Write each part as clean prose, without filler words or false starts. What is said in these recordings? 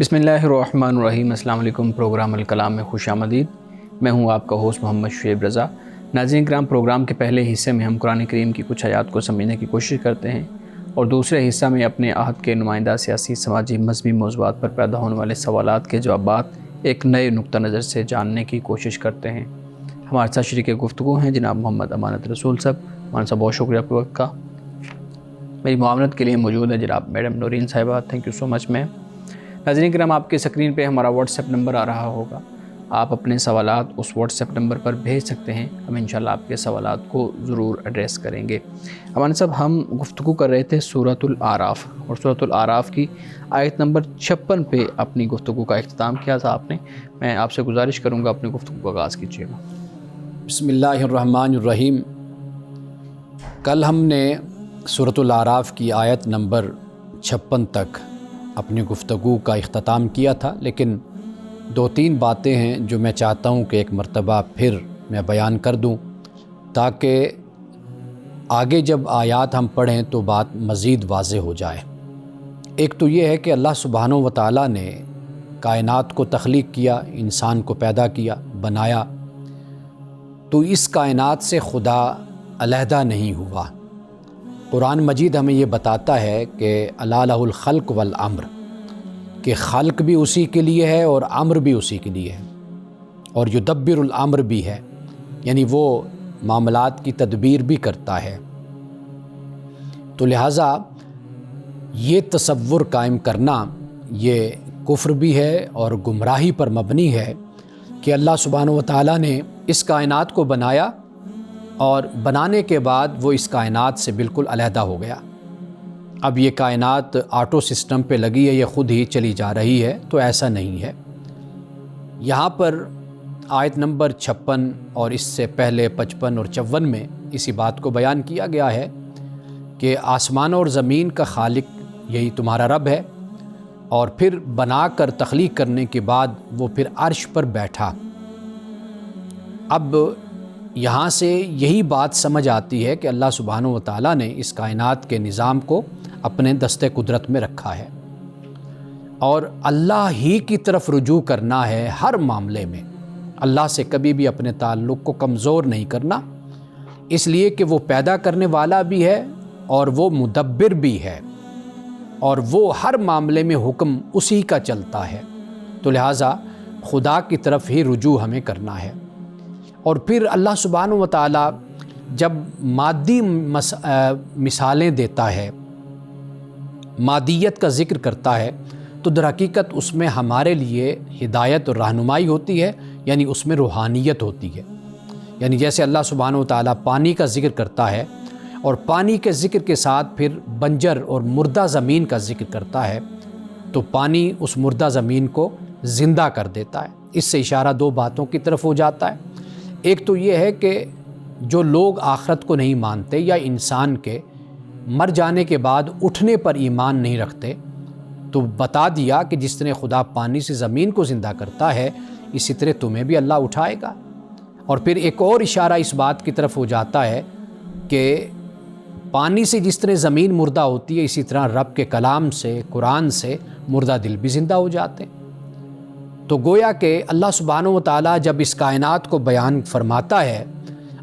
بسم اللہ الرحمن الرحیم۔ السلام علیکم۔ پروگرام الکلام میں خوش آمدید۔ میں ہوں آپ کا ہوسٹ محمد شعیب رضا۔ ناظرین کرام، پروگرام کے پہلے حصے میں ہم قرآن کریم کی کچھ آیات کو سمجھنے کی کوشش کرتے ہیں اور دوسرے حصہ میں اپنے عہد کے نمائندہ سیاسی، سماجی، مذہبی موضوعات پر پیدا ہونے والے سوالات کے جوابات ایک نئے نقطہ نظر سے جاننے کی کوشش کرتے ہیں۔ ہمارے ساتھ شریک گفتگو ہیں جناب محمد امانت رسول صاحب۔ امانت صاحب، بہت شکریہ آپ کے وقت کا۔ میری معاونت کے لیے موجود ہے جناب میڈم نورین صاحبہ۔ تھینک یو سو مچ میم۔ ناظرین کرام، آپ کے اسکرین پہ ہمارا واٹس ایپ نمبر آ رہا ہوگا، آپ اپنے سوالات اس واٹس ایپ نمبر پر بھیج سکتے ہیں۔ ہم انشاءاللہ آپ کے سوالات کو ضرور ایڈریس کریں گے۔ ہمارے صاحب، ہم گفتگو کر رہے تھے سورۃ الاعراف، اور سورۃ الاعراف کی آیت نمبر 56 پہ اپنی گفتگو کا اختتام کیا تھا آپ نے۔ میں آپ سے گزارش کروں گا اپنی گفتگو کا آغاز کیجیے گا۔ بسم اللہ الرحمن الرحیم۔ کل ہم نے سورۃ الاعراف کی آیت نمبر 56 تک اپنی گفتگو کا اختتام کیا تھا، لیکن 2-3 باتیں ہیں جو میں چاہتا ہوں کہ ایک مرتبہ پھر میں بیان کر دوں، تاکہ آگے جب آیات ہم پڑھیں تو بات مزید واضح ہو جائے۔ ایک تو یہ ہے کہ اللہ سبحانہ و تعالیٰ نے کائنات کو تخلیق کیا، انسان کو پیدا کیا، بنایا، تو اس کائنات سے خدا علیحدہ نہیں ہوا۔ قرآن مجید ہمیں یہ بتاتا ہے کہ الا لہ الخلق والامر، کہ خلق بھی اسی کے لیے ہے اور امر بھی اسی کے لیے ہے، اور یدبر الامر بھی ہے، یعنی وہ معاملات کی تدبیر بھی کرتا ہے۔ تو لہٰذا یہ تصور قائم کرنا یہ کفر بھی ہے اور گمراہی پر مبنی ہے کہ اللہ سبحانہ و تعالیٰ نے اس کائنات کو بنایا اور بنانے کے بعد وہ اس کائنات سے بالکل علیحدہ ہو گیا۔ اب یہ کائنات آٹو سسٹم پہ لگی ہے، یہ خود ہی چلی جا رہی ہے، تو ایسا نہیں ہے۔ یہاں پر آیت نمبر 56 اور اس سے پہلے 55 اور 54 میں اسی بات کو بیان کیا گیا ہے کہ آسمان اور زمین کا خالق یہی تمہارا رب ہے، اور پھر بنا کر تخلیق کرنے کے بعد وہ پھر عرش پر بیٹھا۔ اب یہاں سے یہی بات سمجھ آتی ہے کہ اللہ سبحانہ و تعالیٰ نے اس کائنات کے نظام کو اپنے دست قدرت میں رکھا ہے، اور اللہ ہی کی طرف رجوع کرنا ہے ہر معاملے میں۔ اللہ سے کبھی بھی اپنے تعلق کو کمزور نہیں کرنا، اس لیے کہ وہ پیدا کرنے والا بھی ہے اور وہ مدبر بھی ہے، اور وہ ہر معاملے میں حکم اسی کا چلتا ہے۔ تو لہٰذا خدا کی طرف ہی رجوع ہمیں کرنا ہے۔ اور پھر اللہ سبحانہ و تعالیٰ جب مادی مثالیں دیتا ہے، مادیت کا ذکر کرتا ہے، تو در حقیقت اس میں ہمارے لیے ہدایت اور رہنمائی ہوتی ہے، یعنی اس میں روحانیت ہوتی ہے۔ یعنی جیسے اللہ سبحانہ و تعالیٰ پانی کا ذکر کرتا ہے، اور پانی کے ذکر کے ساتھ پھر بنجر اور مردہ زمین کا ذکر کرتا ہے، تو پانی اس مردہ زمین کو زندہ کر دیتا ہے۔ اس سے اشارہ 2 باتوں کی طرف ہو جاتا ہے۔ ایک تو یہ ہے کہ جو لوگ آخرت کو نہیں مانتے، یا انسان کے مر جانے کے بعد اٹھنے پر ایمان نہیں رکھتے، تو بتا دیا کہ جس طرح خدا پانی سے زمین کو زندہ کرتا ہے، اسی طرح تمہیں بھی اللہ اٹھائے گا۔ اور پھر ایک اور اشارہ اس بات کی طرف ہو جاتا ہے کہ پانی سے جس طرح زمین مردہ ہوتی ہے، اسی طرح رب کے کلام سے، قرآن سے مردہ دل بھی زندہ ہو جاتے ہیں۔ تو گویا کہ اللہ سبحانہ و تعالیٰ جب اس کائنات کو بیان فرماتا ہے،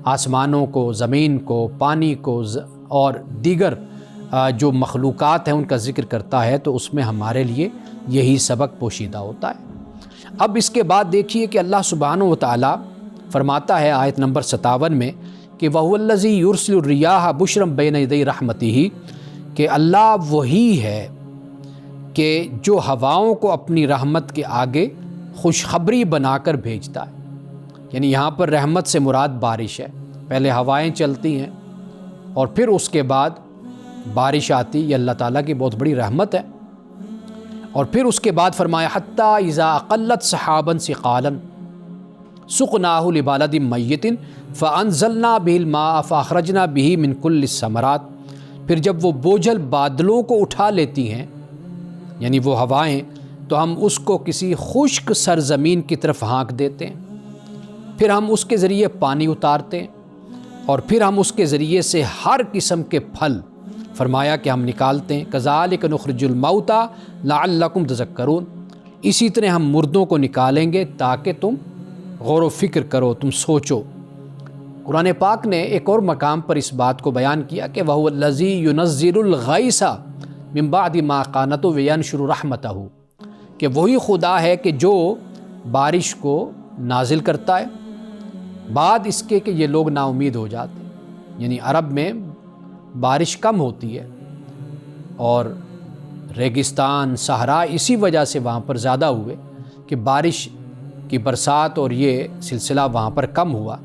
آسمانوں کو، زمین کو، پانی کو اور دیگر جو مخلوقات ہیں ان کا ذکر کرتا ہے، تو اس میں ہمارے لیے یہی سبق پوشیدہ ہوتا ہے۔ اب اس کے بعد دیکھیے کہ اللہ سبحانہ و تعالیٰ فرماتا ہے آیت نمبر 57 میں کہ وَهُوَ الَّذِي يُرْسِلُ الرِّيَاحَ بُشْرًا بَيْنَ يَدَيْ رَحْمَتِهِ، کہ اللہ وہی ہے کہ جو ہواؤں کو اپنی رحمت کے آگے خوشخبری بنا کر بھیجتا ہے۔ یعنی یہاں پر رحمت سے مراد بارش ہے۔ پہلے ہوائیں چلتی ہیں اور پھر اس کے بعد بارش آتی، یہ اللہ تعالیٰ کی بہت بڑی رحمت ہے۔ اور پھر اس کے بعد فرمایا حتیٰ اذا اقلت سحابا ثقالا سقناہ لبلد میت فانزلنا بہ الماء فاخرجنا بہ من کل الثمرات، پھر جب وہ بوجھل بادلوں کو اٹھا لیتی ہیں، یعنی وہ ہوائیں، تو ہم اس کو کسی خشک سرزمین کی طرف ہانک دیتے ہیں، پھر ہم اس کے ذریعے پانی اتارتے ہیں، اور پھر ہم اس کے ذریعے سے ہر قسم کے پھل فرمایا کہ ہم نکالتے ہیں۔ کذالک نخرج الموتى لعلکم تذکرون، اسی طرح ہم مردوں کو نکالیں گے تاکہ تم غور و فکر کرو، تم سوچو۔ قرآن پاک نے ایک اور مقام پر اس بات کو بیان کیا کہ وَهُوَ الَّذِي يُنَزِّلُ الْغَيْثَ مِن بَعْدِ مَا قَانَطَ وَيَنشُرُ رَحْمَتَهُ، کہ وہی خدا ہے کہ جو بارش کو نازل کرتا ہے بعد اس کے کہ یہ لوگ نا امید ہو جاتے ہیں۔ یعنی عرب میں بارش کم ہوتی ہے اور ریگستان صحرا اسی وجہ سے وہاں پر زیادہ ہوئے کہ بارش کی برسات اور یہ سلسلہ وہاں پر کم ہوا۔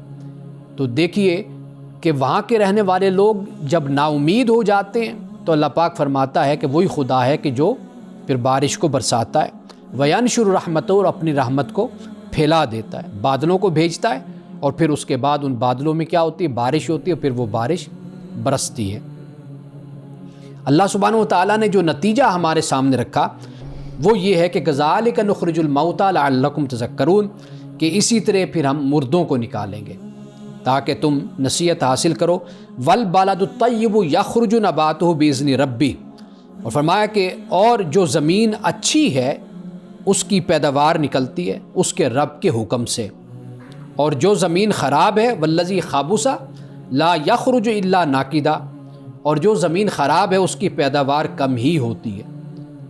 تو دیکھیے کہ وہاں کے رہنے والے لوگ جب نا امید ہو جاتے ہیں تو اللہ پاک فرماتا ہے کہ وہی خدا ہے کہ جو پھر بارش کو برساتا ہے، وَيَنشُرُ رَحْمَتَهُ، اور اپنی رحمت کو پھیلا دیتا ہے، بادلوں کو بھیجتا ہے اور پھر اس کے بعد ان بادلوں میں کیا ہوتی ہے؟ بارش ہوتی ہے، پھر وہ بارش برستی ہے۔ اللہ سبحانہ و تعالیٰ نے جو نتیجہ ہمارے سامنے رکھا وہ یہ ہے کہ كَذَلِكَ نُخْرِجُ الْمَوْتَى لَعَلَّكُمْ تَذَكَّرُونَ، کہ اسی طرح پھر ہم مردوں کو نکالیں گے تاکہ تم نصیحت حاصل کرو۔ وَالْبَلَدُ الطَّيِّبُ يَخْرُجُ نَبَاتُهُ بِإِذْنِ رَبِّهِ، اور فرمایا کہ اور جو زمین اچھی ہے اس کی پیداوار نکلتی ہے اس کے رب کے حکم سے، اور جو زمین خراب ہے وَالَّذِي خَبُثَ لَا يَخْرُجُ إِلَّا نَاكِدًا، اور جو زمین خراب ہے اس کی پیداوار کم ہی ہوتی ہے۔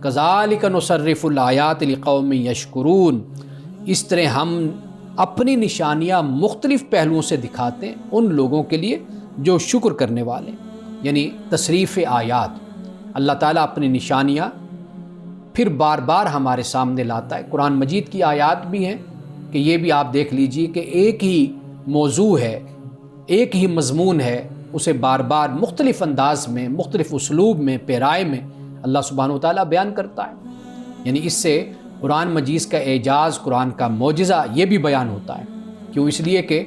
كَذَلِكَ نُصَرِّفُ الْآيَاتِ لِقَوْمٍ يَشْكُرُونَ، اس طرح ہم اپنی نشانیاں مختلف پہلوؤں سے دکھاتے ہیں ان لوگوں کے لیے جو شکر کرنے والے ہیں۔ یعنی تصریف آیات، اللہ تعالیٰ اپنی نشانیاں پھر بار بار ہمارے سامنے لاتا ہے۔ قرآن مجید کی آیات بھی ہیں کہ یہ بھی آپ دیکھ لیجئے کہ ایک ہی موضوع ہے، ایک ہی مضمون ہے، اسے بار بار مختلف انداز میں، مختلف اسلوب میں، پیرائے میں اللہ سبحانہ و تعالیٰ بیان کرتا ہے۔ یعنی اس سے قرآن مجید کا اعجاز، قرآن کا معجزہ یہ بھی بیان ہوتا ہے۔ کیوں؟ اس لیے کہ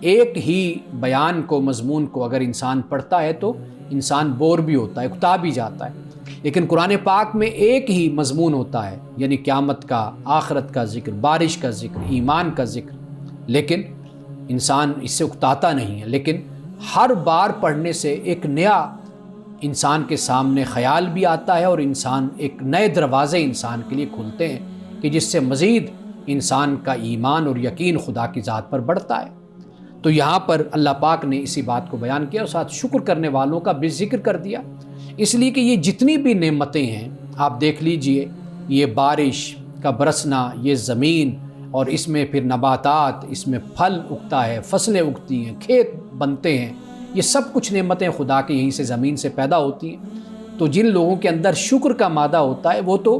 ایک ہی بیان کو، مضمون کو اگر انسان پڑھتا ہے تو انسان بور بھی ہوتا ہے، اکتا بھی جاتا ہے، لیکن قرآن پاک میں ایک ہی مضمون ہوتا ہے، یعنی قیامت کا، آخرت کا ذکر، بارش کا ذکر، ایمان کا ذکر، لیکن انسان اس سے اکتاتا نہیں ہے۔ لیکن ہر بار پڑھنے سے ایک نیا انسان کے سامنے خیال بھی آتا ہے اور انسان ایک نئے دروازے انسان کے لیے کھلتے ہیں کہ جس سے مزید انسان کا ایمان اور یقین خدا کی ذات پر بڑھتا ہے۔ تو یہاں پر اللہ پاک نے اسی بات کو بیان کیا اور ساتھ شکر کرنے والوں کا بھی ذکر کر دیا، اس لیے کہ یہ جتنی بھی نعمتیں ہیں آپ دیکھ لیجئے، یہ بارش کا برسنا، یہ زمین اور اس میں پھر نباتات، اس میں پھل اگتا ہے، فصلیں اگتی ہیں، کھیت بنتے ہیں، یہ سب کچھ نعمتیں خدا کی یہیں سے زمین سے پیدا ہوتی ہیں۔ تو جن لوگوں کے اندر شکر کا مادہ ہوتا ہے وہ تو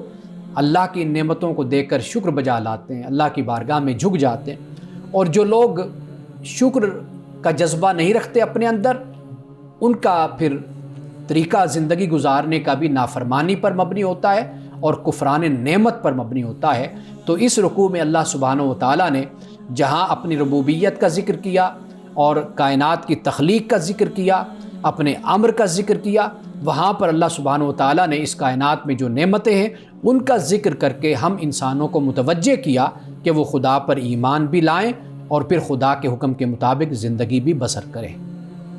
اللہ کی نعمتوں کو دیکھ کر شکر بجا لاتے ہیں، اللہ کی بارگاہ میں جھک جاتے ہیں، اور جو لوگ شکر کا جذبہ نہیں رکھتے اپنے اندر، ان کا پھر طریقہ زندگی گزارنے کا بھی نافرمانی پر مبنی ہوتا ہے اور کفران نعمت پر مبنی ہوتا ہے۔ تو اس رکوع میں اللہ سبحانہ و تعالیٰ نے جہاں اپنی ربوبیت کا ذکر کیا اور کائنات کی تخلیق کا ذکر کیا، اپنے امر کا ذکر کیا، وہاں پر اللہ سبحانہ و تعالیٰ نے اس کائنات میں جو نعمتیں ہیں ان کا ذکر کر کے ہم انسانوں کو متوجہ کیا کہ وہ خدا پر ایمان بھی لائیں اور پھر خدا کے حکم کے مطابق زندگی بھی بسر کریں۔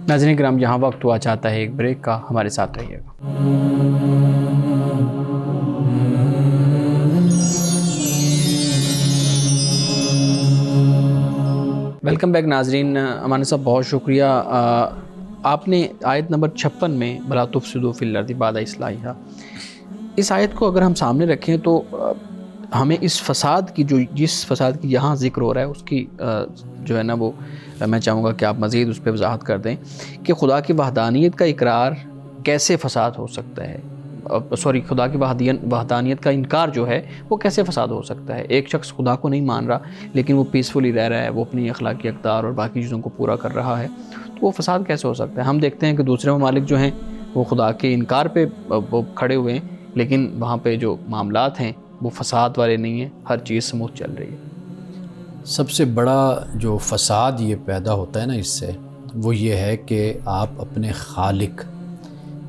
ناظرین کرام، یہاں وقت ہوا چاہتا ہے ایک بریک کا، ہمارے ساتھ رہیے گا۔ ویلکم بیک ناظرین۔ امان صاحب بہت شکریہ، آپ نے آیت نمبر 56 میں بلا تفسدوا فی الارض بعد اصلاحہا، اس آیت کو اگر ہم سامنے رکھیں تو ہمیں اس فساد کی، جس فساد کی یہاں ذکر ہو رہا ہے، اس کی جو ہے نا وہ میں چاہوں گا کہ آپ مزید اس پہ وضاحت کر دیں کہ خدا کی وحدانیت کا اقرار کیسے فساد ہو سکتا ہے، خدا کی وحدانیت کا انکار جو ہے وہ کیسے فساد ہو سکتا ہے۔ ایک شخص خدا کو نہیں مان رہا لیکن وہ پیسفلی رہ رہا ہے، وہ اپنی اخلاقی اقدار اور باقی چیزوں کو پورا کر رہا ہے، تو وہ فساد کیسے ہو سکتا ہے؟ ہم دیکھتے ہیں کہ دوسرے ممالک جو ہیں وہ خدا کے انکار پہ وہ کھڑے ہوئے ہیں، لیکن وہاں پہ جو معاملات ہیں وہ فساد والے نہیں ہیں، ہر چیز سموتھ چل رہی ہے۔ سب سے بڑا جو فساد یہ پیدا ہوتا ہے نا اس سے، وہ یہ ہے کہ آپ اپنے خالق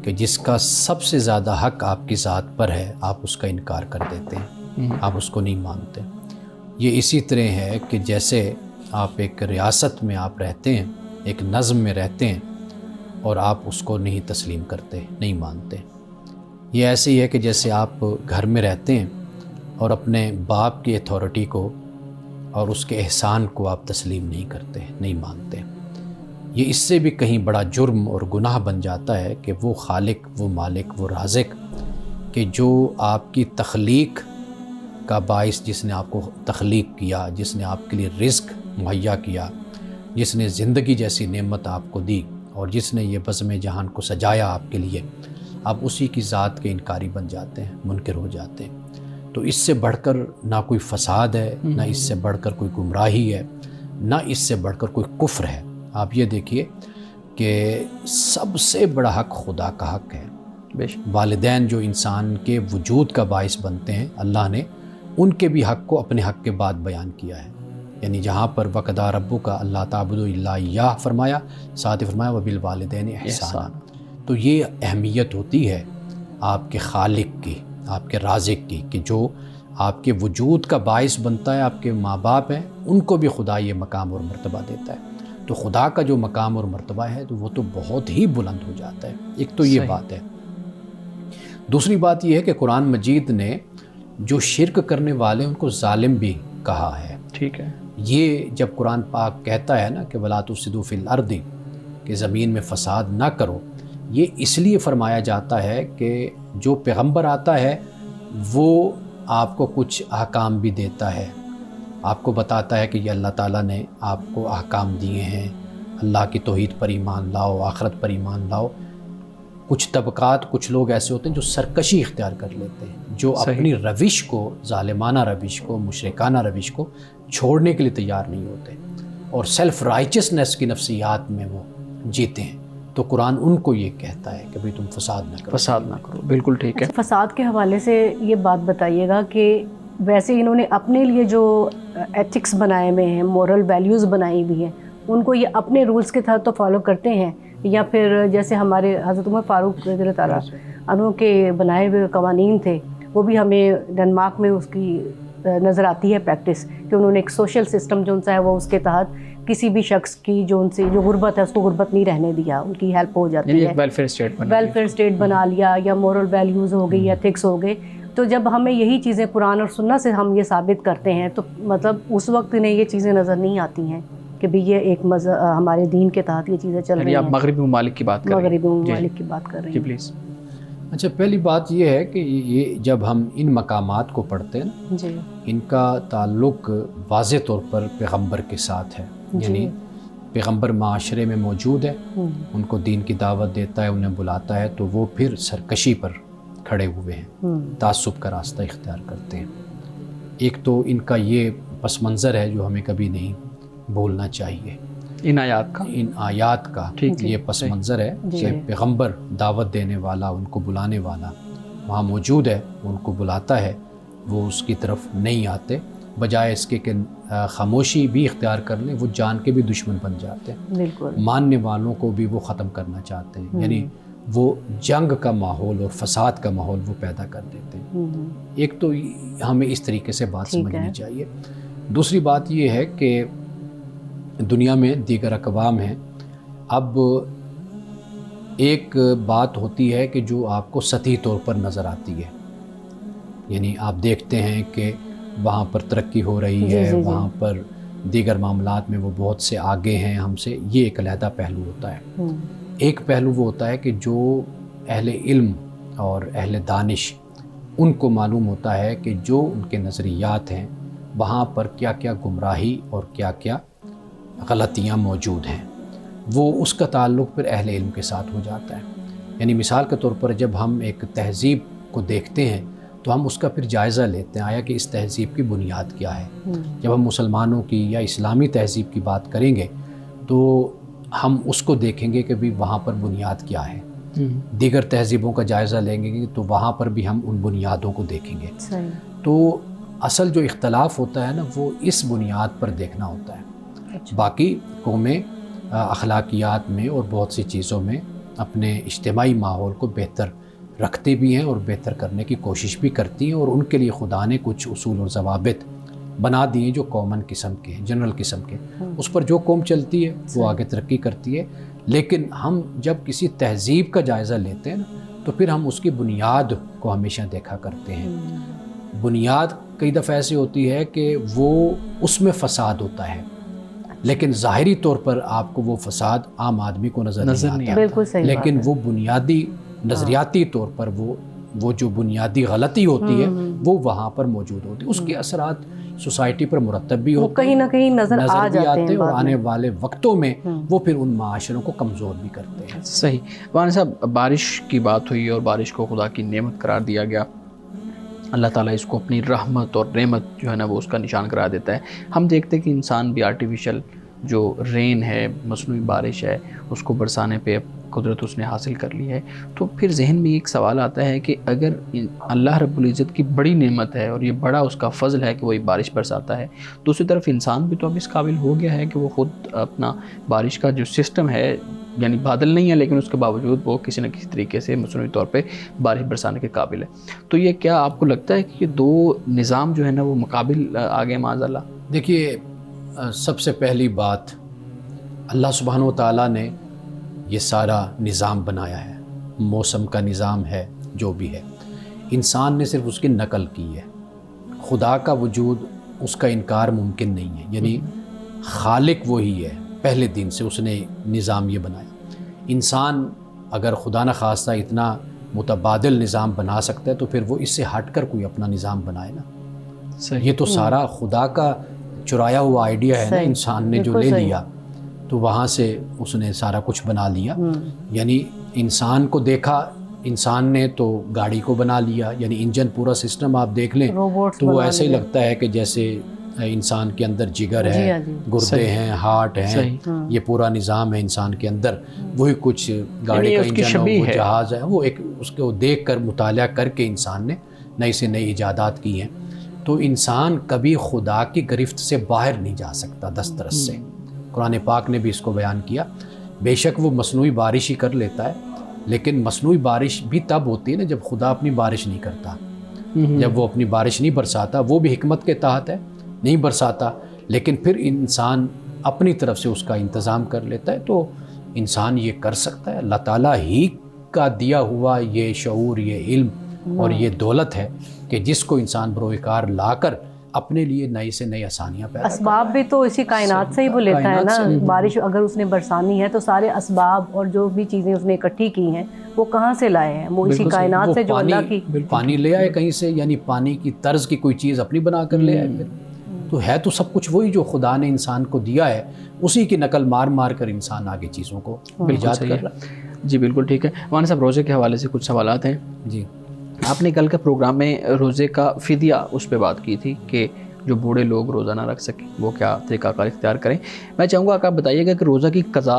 کہ جس کا سب سے زیادہ حق آپ کی ذات پر ہے، آپ اس کا انکار کر دیتے ہیں، آپ اس کو نہیں مانتے۔ یہ اسی طرح ہے کہ جیسے آپ ایک ریاست میں آپ رہتے ہیں، ایک نظم میں رہتے ہیں اور آپ اس کو نہیں تسلیم کرتے، نہیں مانتے۔ یہ ایسے ہی ہے کہ جیسے آپ گھر میں رہتے ہیں اور اپنے باپ کی اتھارٹی کو اور اس کے احسان کو آپ تسلیم نہیں کرتے، نہیں مانتے، یہ اس سے بھی کہیں بڑا جرم اور گناہ بن جاتا ہے کہ وہ خالق، وہ مالک، وہ رازق کہ جو آپ کی تخلیق کا باعث، جس نے آپ کو تخلیق کیا، جس نے آپ کے لیے رزق مہیا کیا، جس نے زندگی جیسی نعمت آپ کو دی اور جس نے یہ بزم جہان کو سجایا آپ کے لیے، آپ اسی کی ذات کے انکاری بن جاتے ہیں، منکر ہو جاتے ہیں۔ تو اس سے بڑھ کر نہ کوئی فساد ہے، نہ اس سے بڑھ کر کوئی گمراہی ہے، نہ اس سے بڑھ کر کوئی کفر ہے۔ آپ یہ دیکھیے کہ سب سے بڑا حق خدا کا حق ہے۔ والدین جو انسان کے وجود کا باعث بنتے ہیں، اللہ نے ان کے بھی حق کو اپنے حق کے بعد بیان کیا ہے۔ یعنی جہاں پر وَقَضَىٰ رَبُّكَ أَلَّا تَعْبُدُوا إِلَّا إِيَّاهُ فرمایا، ساتھ ہی فرمایا وَبِالْوَالِدَيْنِ إِحْسَانًا۔ تو یہ اہمیت ہوتی ہے آپ کے خالق کی، آپ کے رازق کی، کہ جو آپ کے وجود کا باعث بنتا ہے، آپ کے ماں باپ ہیں، ان کو بھی خدا یہ مقام اور مرتبہ دیتا ہے۔ تو خدا کا جو مقام اور مرتبہ ہے تو وہ تو بہت ہی بلند ہو جاتا ہے۔ ایک تو یہ بات ہے۔ دوسری بات یہ ہے کہ قرآن مجید نے جو شرک کرنے والے ان کو ظالم بھی کہا ہے۔ ٹھیک ہے، یہ جب قرآن پاک کہتا ہے نا کہ وَلَا تُفْسِدُوا فِي الْأَرْضِ، کہ زمین میں فساد نہ کرو، یہ اس لیے فرمایا جاتا ہے کہ جو پیغمبر آتا ہے وہ آپ کو کچھ احکام بھی دیتا ہے، آپ کو بتاتا ہے کہ یہ اللہ تعالیٰ نے آپ کو احکام دیے ہیں، اللہ کی توحید پر ایمان لاؤ، آخرت پر ایمان لاؤ۔ کچھ طبقات، کچھ لوگ ایسے ہوتے ہیں جو سرکشی اختیار کر لیتے ہیں، جو اپنی روش کو، ظالمانہ روش کو، مشرکانہ روش کو چھوڑنے کے لیے تیار نہیں ہوتے اور سیلف رائچسنس کی نفسیات میں وہ جیتے ہیں۔ تو قرآن ان کو یہ کہتا ہے کہ بھئی تم فساد نہ کرو، فساد نہ کرو، بالکل ٹھیک ہے۔ فساد کے حوالے سے یہ بات بتائیے گا کہ ویسے انہوں نے اپنے لیے جو ایتھکس بنائے ہوئے ہیں، مورل ویلیوز بنائی ہوئی ہیں، ان کو یہ اپنے رولز کے تحت تو فالو کرتے ہیں، یا پھر جیسے ہمارے حضرت عمر فاروق رضی اللہ تعالیٰ عنہ کے بنائے ہوئے قوانین تھے، وہ بھی ہمیں ڈنمارک میں اس کی نظر آتی ہے پریکٹس، کہ انہوں نے ایک سوشل سسٹم جو ان سے ہے وہ اس کے تحت کسی بھی شخص کی جو ان سے جو غربت ہے اس کو غربت نہیں رہنے دیا، ان کی ہیلپ ہو جاتی ہے، ویلفیئر اسٹیٹ بنا لیا، یا مورل ویلیوز ہو گئی، ایتھکس ہو گئے۔ تو جب ہمیں یہی چیزیں قرآن اور سنت سے ہم یہ ثابت کرتے ہیں تو مطلب اس وقت انہیں یہ چیزیں نظر نہیں آتی ہیں کہ بھی یہ ایک ہمارے دین کے تحت یہ چیزیں چل رہی ہیں۔ آپ مغربی ممالک کی بات کر رہے ہیں؟ مغربی ممالک کی بات کر رہے ہیں جی پلیز۔ اچھا، پہلی بات یہ ہے کہ یہ جب ہم ان مقامات کو پڑھتے ہیں جی، ان کا تعلق واضح طور پر پیغمبر کے ساتھ ہے، یعنی پیغمبر معاشرے میں موجود ہے، ان کو دین کی دعوت دیتا ہے، انہیں بلاتا ہے، تو وہ پھر سرکشی پر کھڑے ہوئے ہیں، تعصب کا راستہ اختیار کرتے ہیں۔ ایک تو ان کا یہ پس منظر ہے جو ہمیں کبھی نہیں بھولنا چاہیے، ان آیات کا یہ پس منظر ہے کہ پیغمبر دعوت دینے والا، ان کو بلانے والا وہاں موجود ہے، ان کو بلاتا ہے، وہ اس کی طرف نہیں آتے، بجائے اس کے کہ خاموشی بھی اختیار کر لیں، وہ جان کے بھی دشمن بن جاتے ہیں، بالکل ماننے والوں کو بھی وہ ختم کرنا چاہتے ہیں، یعنی وہ جنگ کا ماحول اور فساد کا ماحول وہ پیدا کر دیتے ہیں۔ ایک تو ہمیں اس طریقے سے بات سمجھنی چاہیے۔ دوسری بات یہ ہے کہ دنیا میں دیگر اقوام ہیں، اب ایک بات ہوتی ہے کہ جو آپ کو سطحی طور پر نظر آتی ہے، یعنی آپ دیکھتے ہیں کہ وہاں پر ترقی ہو رہی ہے، وہاں پر دیگر معاملات میں وہ بہت سے آگے ہیں ہم سے، یہ ایک علیحدہ پہلو ہوتا ہے۔ ایک پہلو وہ ہوتا ہے کہ جو اہل علم اور اہل دانش، ان کو معلوم ہوتا ہے کہ جو ان کے نظریات ہیں وہاں پر کیا کیا گمراہی اور کیا کیا غلطیاں موجود ہیں، وہ اس کا تعلق پھر اہل علم کے ساتھ ہو جاتا ہے۔ یعنی مثال کے طور پر جب ہم ایک تہذیب کو دیکھتے ہیں تو ہم اس کا پھر جائزہ لیتے ہیں، آیا کہ اس تہذیب کی بنیاد کیا ہے۔ جب ہم مسلمانوں کی یا اسلامی تہذیب کی بات کریں گے تو ہم اس کو دیکھیں گے کہ بھی وہاں پر بنیاد کیا ہے، دیگر تہذیبوں کا جائزہ لیں گے تو وہاں پر بھی ہم ان بنیادوں کو دیکھیں گے۔ تو اصل جو اختلاف ہوتا ہے نا وہ اس بنیاد پر دیکھنا ہوتا ہے۔ باقی قومیں اخلاقیات میں اور بہت سی چیزوں میں اپنے اجتماعی ماحول کو بہتر رکھتے بھی ہیں اور بہتر کرنے کی کوشش بھی کرتی ہیں، اور ان کے لیے خدا نے کچھ اصول اور ضوابط بنا دیے جو کامن قسم کے ہیں، جنرل قسم کے، اس پر جو قوم چلتی ہے وہ آگے ترقی کرتی ہے۔ لیکن ہم جب کسی تہذیب کا جائزہ لیتے ہیں تو پھر ہم اس کی بنیاد کو ہمیشہ دیکھا کرتے ہیں۔ بنیاد کئی دفعہ ایسی ہوتی ہے کہ وہ اس میں فساد ہوتا ہے لیکن ظاہری طور پر آپ کو وہ فساد عام آدمی کو نظر نہیں آتا، بالکل صحیح لیکن وہ بنیادی نظریاتی طور پر وہ جو بنیادی غلطی ہوتی ہے وہ وہاں پر موجود ہوتی ہے، اس کے اثرات سوسائٹی پر مرتب بھی ہوتے ہیں، کہیں نہ کہیں نظر آ بھی جاتے ہیں اور آنے والے وقتوں میں وہ پھر ان معاشروں کو کمزور بھی کرتے ہیں۔ صحیح۔ مولانا صاحب، بارش کی بات ہوئی اور بارش کو خدا کی نعمت قرار دیا گیا، اللہ تعالیٰ اس کو اپنی رحمت اور نعمت جو ہے نا وہ اس کا نشان قرار دیتا ہے۔ ہم دیکھتے ہیں کہ انسان بھی آرٹیفیشل جو رین ہے، مصنوعی بارش ہے، اس کو برسانے پہ قدرت اس نے حاصل کر لی ہے، تو پھر ذہن میں ایک سوال آتا ہے کہ اگر اللہ رب العزت کی بڑی نعمت ہے اور یہ بڑا اس کا فضل ہے کہ وہ بارش برساتا ہے، دوسری طرف انسان بھی تو اب اس قابل ہو گیا ہے کہ وہ خود اپنا بارش کا جو سسٹم ہے، یعنی بادل نہیں ہے لیکن اس کے باوجود وہ کسی نہ کسی طریقے سے مصنوعی طور پہ بارش برسانے کے قابل ہے۔ تو یہ کیا آپ کو لگتا ہے کہ یہ دو نظام جو ہے نا وہ مقابل آگے معاذ اللہ؟ دیکھیے، سب سے پہلی بات، اللہ سبحانہ و تعالیٰ نے یہ سارا نظام بنایا ہے، موسم کا نظام ہے، جو بھی ہے، انسان نے صرف اس کی نقل کی ہے۔ خدا کا وجود، اس کا انکار ممکن نہیں ہے، یعنی خالق وہی ہے، پہلے دن سے اس نے نظام یہ بنایا۔ انسان اگر خدا نخواستہ اتنا متبادل نظام بنا سکتا ہے تو پھر وہ اس سے ہٹ کر کوئی اپنا نظام بنائے نا۔ یہ تو سارا خدا کا چرایا ہوا آئیڈیا ہے نا، انسان نے جو لے لیا تو وہاں سے اس نے سارا کچھ بنا لیا۔ یعنی انسان کو دیکھا، انسان نے تو گاڑی کو بنا لیا، یعنی انجن پورا سسٹم آپ دیکھ لیں تو وہ ایسے ہی لگتا ہے کہ جیسے انسان کے اندر جگر ہے، گردے ہیں، ہارٹ ہیں، یہ پورا نظام ہے انسان کے اندر۔ وہی کچھ گاڑی کا انجن ہو، وہ جہاز ہے، وہ ایک اس کو دیکھ کر مطالعہ کر کے انسان نے نئی سے نئی ایجادات کی ہیں۔ تو انسان کبھی خدا کی گرفت سے باہر نہیں جا سکتا دسترس سے۔ قرآن پاک نے بھی اس کو بیان کیا۔ بے شک وہ مصنوعی بارش ہی کر لیتا ہے، لیکن مصنوعی بارش بھی تب ہوتی ہے نا جب خدا اپنی بارش نہیں کرتا، جب وہ اپنی بارش نہیں برساتا، وہ بھی حکمت کے تحت ہے، نہیں برساتا، لیکن پھر انسان اپنی طرف سے اس کا انتظام کر لیتا ہے۔ تو انسان یہ کر سکتا ہے، اللہ تعالیٰ ہی کا دیا ہوا یہ شعور، یہ علم اور یہ دولت ہے کہ جس کو انسان بروئے کار لا کر اپنے لیے نئی سے نئی آسانیاں پیدا کرتا ہے۔ اسباب بھی تو اسی کائنات سے ہی وہ لیتا ہے نا۔ بارش اگر اس نے برسانی ہے تو سارے اسباب اور جو بھی چیزیں اس نے اکٹھی کی ہیں وہ کہاں سے لائے ہیں؟ وہ اسی کائنات سے جو اللہ کی پانی لے آئے کہیں سے، یعنی پانی کی طرز کی کوئی چیز اپنی بنا کر لے آئے۔ پھر تو ہے تو سب کچھ وہی جو خدا نے انسان کو دیا ہے، اسی کی نقل مار مار کر انسان آگے چیزوں کو ایجاد کر رہا ہے۔ جی بالکل ٹھیک ہے۔ مولانا صاحب، روزے کے حوالے سے کچھ سوالات ہیں۔ جی، آپ نے کل کے پروگرام میں روزے کا فدیہ اس پہ بات کی تھی کہ جو بوڑھے لوگ روزہ نہ رکھ سکیں وہ کیا طریقہ کار اختیار کریں۔ میں چاہوں گا کہ آپ بتائیے گا کہ روزہ کی قضا،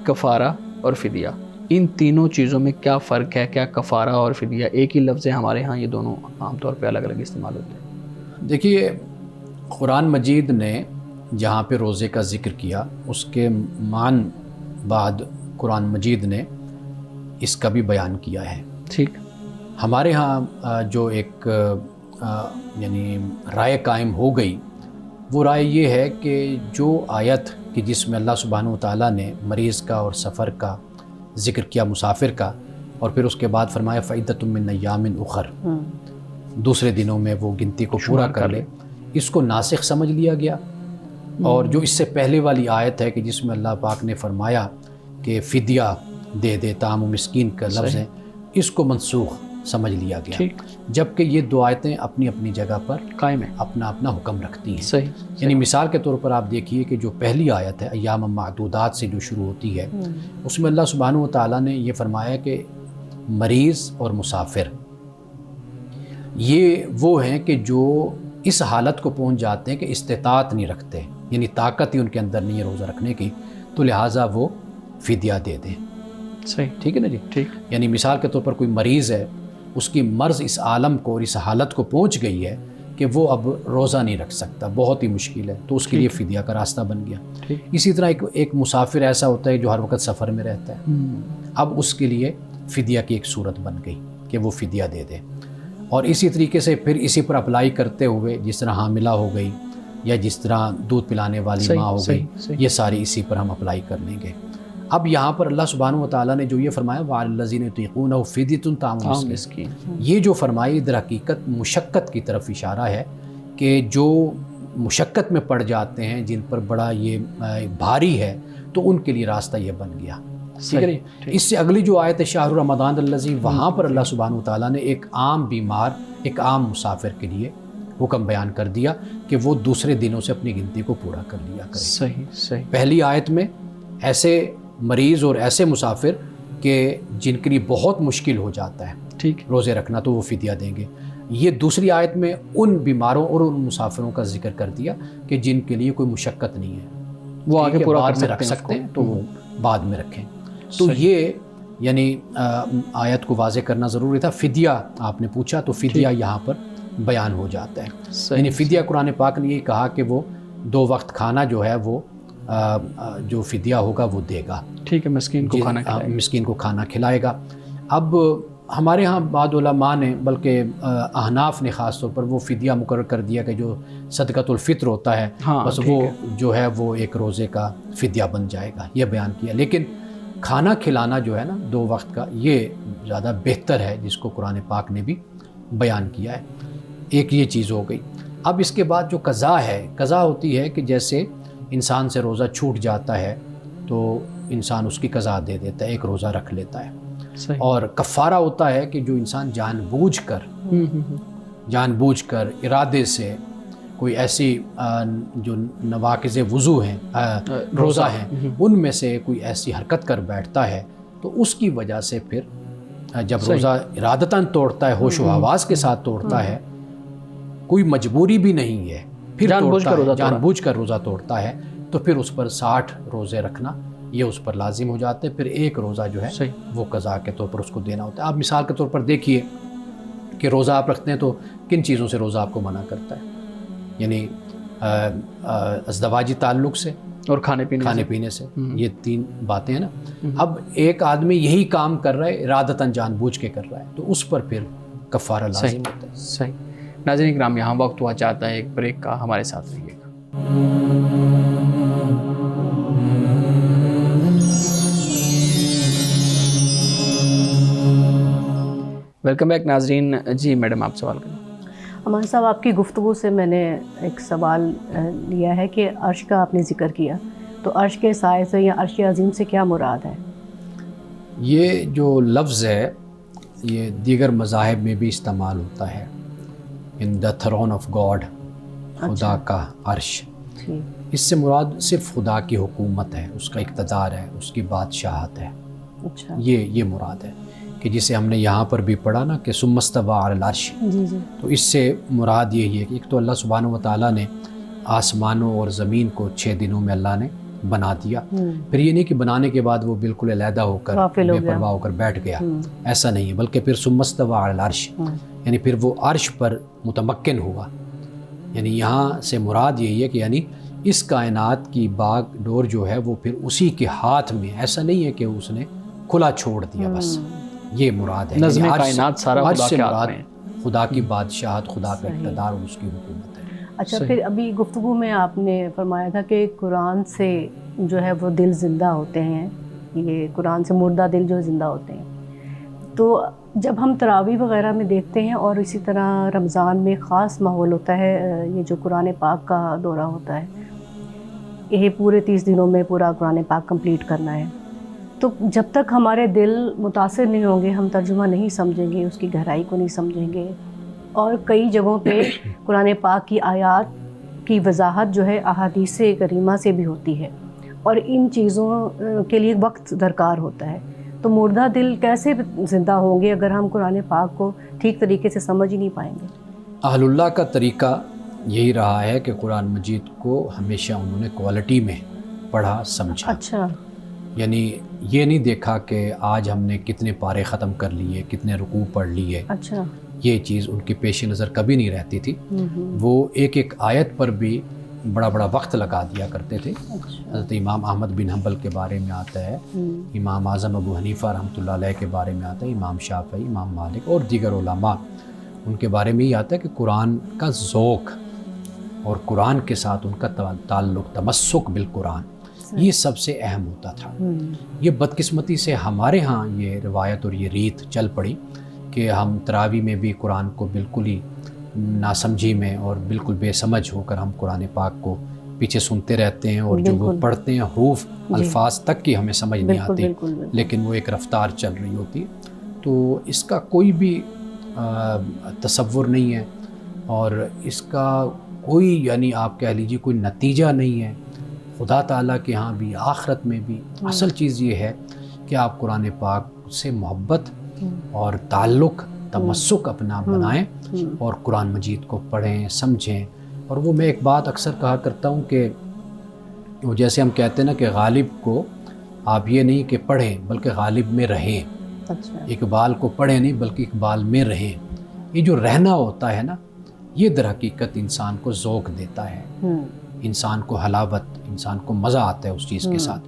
کفارہ اور فدیہ، ان تینوں چیزوں میں کیا فرق ہے؟ کیا کفارہ اور فدیہ ایک ہی لفظ ہے؟ ہمارے ہاں یہ دونوں عام طور پہ الگ الگ استعمال ہوتے ہیں۔ دیکھیے، قرآن مجید نے جہاں پہ روزے کا ذکر کیا، اس کے مان بعد قرآن مجید نے اس کا بھی بیان کیا ہے۔ ٹھیک، ہمارے ہاں جو ایک یعنی رائے قائم ہو گئی، وہ رائے یہ ہے کہ جو آیت کہ جس میں اللہ سبحانہ و تعالیٰ نے مریض کا اور سفر کا ذکر کیا، مسافر کا، اور پھر اس کے بعد فرمایا فَعِدَّةٌ مِّن أَيَّامٍ أُخَرَ، دوسرے دنوں میں وہ گنتی کو پورا کر لے، اس کو ناسخ سمجھ لیا گیا۔ اور جو اس سے پہلے والی آیت ہے کہ جس میں اللہ پاک نے فرمایا کہ فدیہ دے دے، طعام مسکین کا لفظ ہے، اس کو منسوخ سمجھ لیا گیا، جبکہ یہ دو آیتیں اپنی اپنی جگہ پر قائم ہے، اپنا اپنا حکم رکھتی ہیں۔ صحیح۔ یعنی مثال کے طور پر آپ دیکھیے کہ جو پہلی آیت ہے ایام معدودات سے جو شروع ہوتی ہے، اس میں اللہ سبحانہ و تعالیٰ نے یہ فرمایا کہ مریض اور مسافر یہ وہ ہیں کہ جو اس حالت کو پہنچ جاتے ہیں کہ استطاعت نہیں رکھتے، یعنی طاقت ہی ان کے اندر نہیں ہے روزہ رکھنے کی، تو لہٰذا وہ فدیہ دے دیں۔ صحیح، ٹھیک ہے نا جی؟ ٹھیک۔ یعنی مثال کے طور پر کوئی مریض ہے، اس کی مرض اس عالم کو اور اس حالت کو پہنچ گئی ہے کہ وہ اب روزہ نہیں رکھ سکتا، بہت ہی مشکل ہے، تو اس کے لیے فدیہ کا راستہ بن گیا۔ اسی طرح ایک مسافر ایسا ہوتا ہے جو ہر وقت سفر میں رہتا ہے، اب اس کے لیے فدیہ کی ایک صورت بن گئی کہ وہ فدیہ دے دے۔ اور اسی طریقے سے پھر اسی پر اپلائی کرتے ہوئے جس طرح حاملہ ہو گئی یا جس طرح دودھ پلانے والی ماں ہو گئی، یہ ساری اسی پر ہم اپلائی کر لیں گے۔ اب یہاں پر اللہ سبحانہ و تعالیٰ نے جو یہ فرمایا وَعَلَى الَّذِينَ يُطِيقُونَهُ فِدْيَةٌ طَعَامُ مِسْكِين، یہ جو فرمائی در حقیقت مشقت کی طرف اشارہ ہے کہ جو مشقت میں پڑ جاتے ہیں، جن پر بڑا یہ بھاری ہے، تو ان کے لیے راستہ یہ بن گیا. ٹھیک ہے. اس سے اگلی جو آیت ہے شہر رمضان الذی، وہاں پر اللہ سبحانہ و تعالیٰ نے ایک عام بیمار، ایک عام مسافر کے لیے حکم بیان کر دیا کہ وہ دوسرے دنوں سے اپنی گنتی کو پورا کر لیا کرے. صحیح. پہلی آیت میں ایسے مریض اور ایسے مسافر کہ جن کے لیے بہت مشکل ہو جاتا ہے ٹھیک روزے رکھنا، تو وہ فدیہ دیں گے. یہ دوسری آیت میں ان بیماروں اور ان مسافروں کا ذکر کر دیا کہ جن کے لیے کوئی مشقت نہیں ہے، وہ آگے پورا بعد کر میں رکھ سکتے ہیں، تو وہ بعد میں رکھیں. تو صحیح. یہ یعنی آیت کو واضح کرنا ضروری تھا. فدیہ آپ نے پوچھا، تو فدیہ یہاں پر بیان ہو جاتا ہے. یعنی فدیہ قرآن پاک نے یہ کہا کہ وہ 2 وقت کھانا جو ہے وہ جو فدیہ ہوگا وہ دے گا. ٹھیک ہے، مسکین کو کھانا کھلائے گا. مسکین کو کھانا کھلائے گا. اب ہمارے ہاں بعض علماء نے، بلکہ احناف نے خاص طور پر، وہ فدیہ مقرر کر دیا کہ جو صدقۃ الفطر ہوتا ہے بس وہ جو ہے وہ ایک روزے کا فدیہ بن جائے گا، یہ بیان کیا. لیکن کھانا کھلانا جو ہے نا 2 وقت کا، یہ زیادہ بہتر ہے، جس کو قرآن پاک نے بھی بیان کیا ہے. ایک یہ چیز ہو گئی. اب اس کے بعد جو قضا ہے، قضا ہوتی ہے کہ جیسے انسان سے روزہ چھوٹ جاتا ہے تو انسان اس کی قضا دے دیتا ہے، ایک روزہ رکھ لیتا ہے. اور کفارہ ہوتا ہے کہ جو انسان جان بوجھ کر ارادے سے کوئی ایسی جو نواقض وضو ہیں، روزہ ہیں، ان میں سے کوئی ایسی حرکت کر بیٹھتا ہے، تو اس کی وجہ سے پھر جب روزہ ارادتاً توڑتا ہے، ہوش و حواس کے ساتھ توڑتا ہے، کوئی مجبوری بھی نہیں ہے، پھر جان بوجھ کر روزہ توڑتا ہے، تو پھر اس پر 60 روزے رکھنا یہ اس پر لازم ہو جاتے ہیں. پھر ایک روزہ جو ہے وہ قضا کے طور پر اس کو دینا ہوتا ہے. آپ مثال کے طور پر دیکھیے کہ روزہ آپ رکھتے ہیں تو کن چیزوں سے روزہ آپ کو منع کرتا ہے؟ یعنی ازدواجی تعلق سے اور کھانے پینے سے. یہ 3 باتیں ہیں نا. اب ایک آدمی یہی کام کر رہا ہے، ارادتاً جان بوجھ کے کر رہا ہے، تو اس پر پھر کفارہ لازم ہوتا ہے. صحیح. ناظرین کرام، یہاں وقت ہوا چاہتا ہے ایک بریک کا، ہمارے ساتھ رہیے گا. ویلکم بیک ناظرین. جی میڈم، آپ سوال کریں. امان صاحب، آپ کی گفتگو سے میں نے ایک سوال لیا ہے کہ عرش کا آپ نے ذکر کیا، تو عرش کے سائے سے یا عرش عظیم سے کیا مراد ہے؟ یہ جو لفظ ہے یہ دیگر مذاہب میں بھی استعمال ہوتا ہے. ان دا تھرون آف گاڈ، خدا کا عرش. اس سے مراد صرف خدا کی حکومت ہے، اس کا اقتدار ہے، اس کی بادشاہت ہے. اچھا، یہ مراد ہے کہ جسے ہم نے یہاں پر بھی پڑھا نا کہ ثم استوى علی العرش. جی. تو اس سے مراد یہی ہے کہ ایک تو اللہ سبحانہ و تعالیٰ نے آسمانوں اور زمین کو 6 دنوں میں اللہ نے بنا دیا. پھر یہ نہیں کہ بنانے کے بعد وہ بالکل علیحدہ ہو کر بے پرواہ ہو کر بیٹھ گیا، ایسا نہیں ہے، بلکہ پھر ثم استوى علی العرش، یعنی پھر وہ عرش پر متمکن ہوا. یعنی یہاں سے مراد یہی ہے کہ یعنی اس کائنات کی باغ ڈور جو ہے وہ پھر اسی کے ہاتھ میں، ایسا نہیں ہے کہ اس نے کھلا چھوڑ دیا بس. یہ مراد ہے نظم کائنات سارا خدا کے ہاتھ میں، خدا کی بادشاہت، خدا کا اقتدار اور اس کی حکومت ہے. اچھا، پھر ابھی گفتگو میں آپ نے فرمایا تھا کہ قرآن سے جو ہے وہ دل زندہ ہوتے ہیں، یہ قرآن سے مردہ دل جو زندہ ہوتے ہیں. تو جب ہم تراویح وغیرہ میں دیکھتے ہیں اور اسی طرح رمضان میں خاص ماحول ہوتا ہے، یہ جو قرآن پاک کا دورہ ہوتا ہے، یہ پورے 30 دنوں میں پورا قرآن پاک کمپلیٹ کرنا ہے، تو جب تک ہمارے دل متاثر نہیں ہوں گے، ہم ترجمہ نہیں سمجھیں گے، اس کی گہرائی کو نہیں سمجھیں گے. اور کئی جگہوں پہ قرآن پاک کی آیات کی وضاحت جو ہے احادیث کریمہ سے بھی ہوتی ہے، اور ان چیزوں کے لیے وقت درکار ہوتا ہے. تو مردہ دل کیسے زندہ ہوں گے اگر ہم قرآن پاک کو ٹھیک طریقے سے سمجھ ہی نہیں پائیں گے؟ اہل اللہ کا طریقہ یہی رہا ہے کہ قرآن مجید کو ہمیشہ انہوں نے کوالٹی میں پڑھا سمجھا. اچھا، یعنی یہ نہیں دیکھا کہ آج ہم نے کتنے پارے ختم کر لیے، کتنے رکوع پڑھ لیے. اچھا، یہ چیز ان کے پیش نظر کبھی نہیں رہتی تھی. وہ ایک ایک آیت پر بھی بڑا بڑا وقت لگا دیا کرتے تھے. حضرت امام احمد بن حنبل کے بارے میں آتا ہے، امام اعظم ابو حنیفہ رحمۃ اللہ علیہ کے بارے میں آتا ہے، امام شافعی، امام مالک اور دیگر علماء، ان کے بارے میں یہ آتا ہے کہ قرآن کا ذوق اور قرآن کے ساتھ ان کا تعلق، تمسک بالقرآن، یہ سب سے اہم ہوتا تھا۔ یہ بدقسمتی سے ہمارے ہاں یہ روایت اور یہ ریت چل پڑی کہ ہم تراویح میں بھی قرآن کو بالکل ہی ناسمجھی میں اور بالکل بے سمجھ ہو کر ہم قرآن پاک کو پیچھے سنتے رہتے ہیں، اور جو وہ پڑھتے ہیں حروف الفاظ تک کی ہمیں سمجھ نہیں آتی، لیکن وہ ایک رفتار چل رہی ہوتی ہے۔ تو اس کا کوئی بھی تصور نہیں ہے، اور اس کا کوئی یعنی آپ کہہ لیجیے کوئی نتیجہ نہیں ہے خدا تعالیٰ کے ہاں بھی، آخرت میں بھی۔ اصل چیز یہ ہے کہ آپ قرآن پاک سے محبت اور تعلق تمسک اپنا بنائیں اور قرآن مجید کو پڑھیں سمجھیں۔ اور وہ میں ایک بات اکثر کہا کرتا ہوں کہ وہ جیسے ہم کہتے ہیں نا کہ غالب کو آپ یہ نہیں کہ پڑھیں بلکہ غالب میں رہیں۔ اقبال کو پڑھیں نہیں بلکہ اقبال میں رہیں۔ یہ جو رہنا ہوتا ہے نا، یہ در حقیقت انسان کو ذوق دیتا ہے، انسان کو حلاوت، انسان کو مزہ آتا ہے اس چیز کے ساتھ۔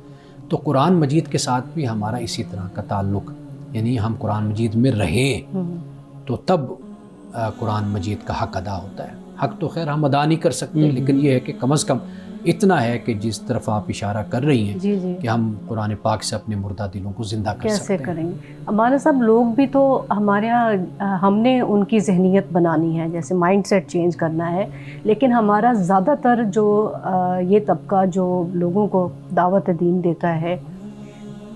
تو قرآن مجید کے ساتھ بھی ہمارا اسی طرح کا تعلق، یعنی ہم قرآن مجید میں رہیں تو تب قرآن مجید کا حق ادا ہوتا ہے۔ حق تو خیر ہم ادا نہیں کر سکتے، لیکن یہ ہے کہ کم از کم اتنا ہے کہ جس طرف آپ اشارہ کر رہی ہیں کہ ہم قرآن پاک سے اپنے مردہ دلوں کو زندہ کر سکتے ہیں۔ کیسے کریں گے؟ ہمارے سب لوگ بھی تو ہمارے یہاں ہم نے ان کی ذہنیت بنانی ہے، جیسے مائنڈ سیٹ چینج کرنا ہے، لیکن ہمارا زیادہ تر جو یہ طبقہ جو لوگوں کو دعوت دین دیتا ہے،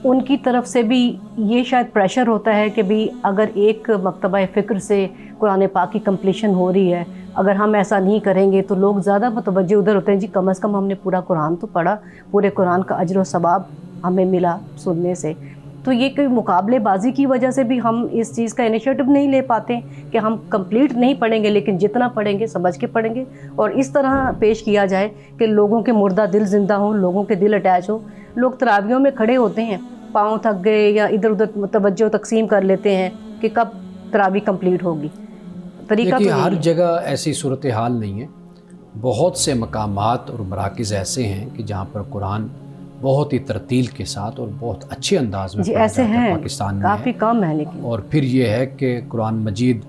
ان کی طرف سے بھی یہ شاید پریشر ہوتا ہے کہ بھی اگر ایک مکتبہ فکر سے قرآن پاک کی کمپلیشن ہو رہی ہے، اگر ہم ایسا نہیں کریں گے تو لوگ زیادہ متوجہ ادھر ہوتے ہیں، جی کم از کم ہم نے پورا قرآن تو پڑھا، پورے قرآن کا اجر و ثواب ہمیں ملا سننے سے۔ تو یہ کوئی مقابلے بازی کی وجہ سے بھی ہم اس چیز کا انیشیٹو نہیں لے پاتے کہ ہم کمپلیٹ نہیں پڑھیں گے، لیکن جتنا پڑھیں گے سمجھ کے پڑھیں گے، اور اس طرح پیش کیا جائے کہ لوگوں کے مردہ دل زندہ ہوں، لوگوں کے دل اٹیچ ہوں۔ لوگ تراویحوں میں کھڑے ہوتے ہیں، پاؤں تھک گئے یا ادھر ادھر توجہ تقسیم کر لیتے ہیں کہ کب تراویح کمپلیٹ ہوگی۔ طریقہ تو ہر جگہ ایسی صورتحال نہیں ہے، بہت سے مقامات اور مراکز ایسے ہیں کہ جہاں پر قرآن بہت ہی ترتیل کے ساتھ اور بہت اچھے انداز میں پڑھا جاتا ہے، پاکستان میں کافی کم ہے لیکن۔ اور پھر یہ ہے کہ قرآن مجید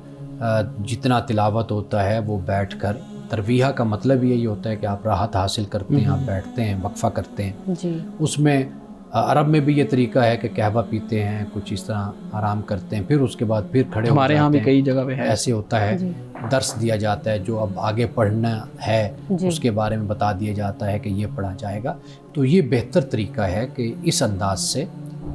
جتنا تلاوت ہوتا ہے وہ بیٹھ کر، ترویحہ کا مطلب یہی ہوتا ہے کہ آپ راحت حاصل کرتے ہیں، آپ بیٹھتے ہیں، وقفہ کرتے ہیں۔ اس میں عرب میں بھی یہ طریقہ ہے کہ قہوہ پیتے ہیں، کچھ اس طرح آرام کرتے ہیں، پھر اس کے بعد پھر کھڑے ہو جاتے ہیں۔ ہمارے ہاں بھی کئی جگہ پہ ہے ایسے ہوتا ہے، درس دیا جاتا ہے، جو اب آگے پڑھنا ہے اس کے بارے میں بتا دیا جاتا ہے کہ یہ پڑھا جائے گا۔ تو یہ بہتر طریقہ ہے کہ اس انداز سے